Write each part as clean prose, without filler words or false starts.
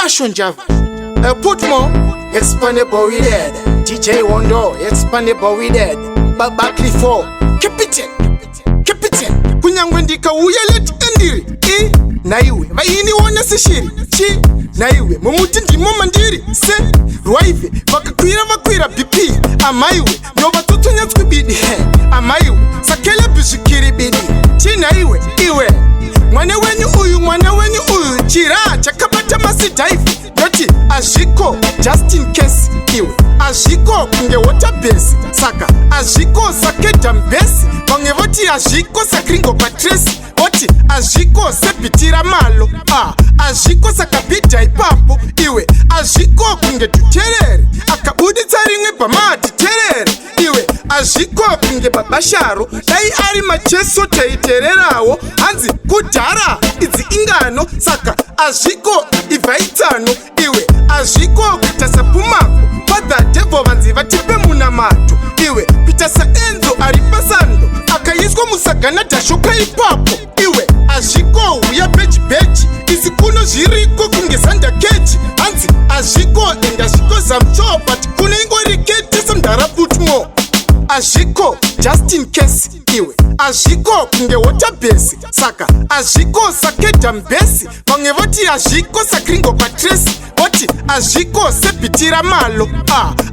fashion java. Put more, expandable with it. DJ Wondo, expandable with it. Backly 4, Captain. Kunyangwendika uyelet endiri. Naiwe, vaini wona sishiri. Naiwe, mumuti ndimo mandiri. Se, rwaive, vakwira BP. Amaiwe, nova tutunya tskwibidi. Amaiwe, sakele bishikiri bidi. Naiwe, iwe. Mwana wenyu uyu, chira, chakabata masidaifi. Doti, Hazviko, just in case, iwe. Hazviko, kunge waterbase. Saka, Hazviko, sake dambesi. Vange voti Hazviko, sakringo patresi. Voti, Hazviko, sepitira malo. Hazviko, sakabida ipapo, iwe. Hazviko, kunge dhuterere. Akabuditsa rimwe pamati terere. Iwe, Hazviko, kunge babasharo. Dai ari macheso teitererawo. Hanzi, kudhara, idzi ingano. Saka, Hazviko, ivaitano. Iwe, Hazviko, kutasa pumako. Father devil vanzi vatipe munamato. Iwe, pitasa enzo aripasando. Akaiswa musagana dashoka ipapo. Iwe, Hazviko, uya beji. Izikuno zviriko kungesanda kechi. Hanzi, Hazviko, Hazviko zamcho. But kune ingori kete samdara putmo. Hazviko, just in case, iwe. Hazviko, kunge waterbase. Saka, Hazviko, sake dambesi. Vange voti Hazviko, sakringo patresi. Voti, Hazviko, sepitira malo.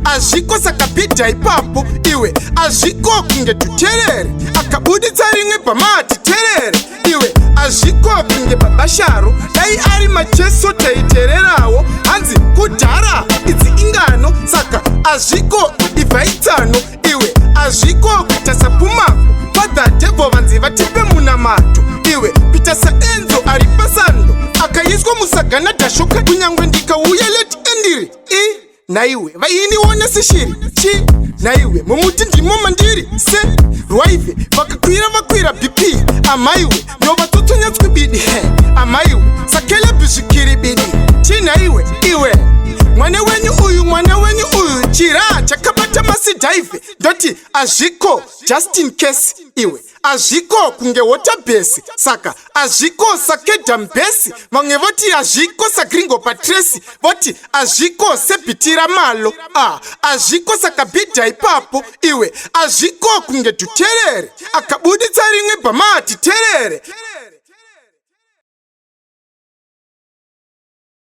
Hazviko, sakabida ipapo, iwe. Hazviko, kunge dhuterere. Akabuditsa rimwe pamati terere. Iwe, Hazviko, kunge babasharo. Dai ari macheso teitererawo. Hanzi, kudhara, idzi ingano. Saka, Hazviko, ivaitano. Iwe, Hazviko, kutasa pumako. Father devil vanzi vatipe munamato. Iwe, pitasa enzo aripasando. Akaiswa musagana dashoka. Kunyangwendika uyelet endiri. Naiwe, vaini wona sishiri. Naiwe, mumuti ndimo mandiri. Se, rwaive, vakwira BP. Amaiwe, nova tutunya tskwibidi. Amaiwe, sakele bishikiri bidi. Naiwe, iwe. Mwana wenyu uyu, chira, chakabata masidaive. Doti, Hazviko, just in case, iwe. Hazviko, kunge waterbase. Saka, Hazviko, sake dambesi. Vange voti Hazviko, sakringo patresi. Voti, Hazviko, sepitira malo. Hazviko, sakabida ipapo, iwe. Hazviko, kunge dhuterere. Akabuditsa rimwe pamati terere.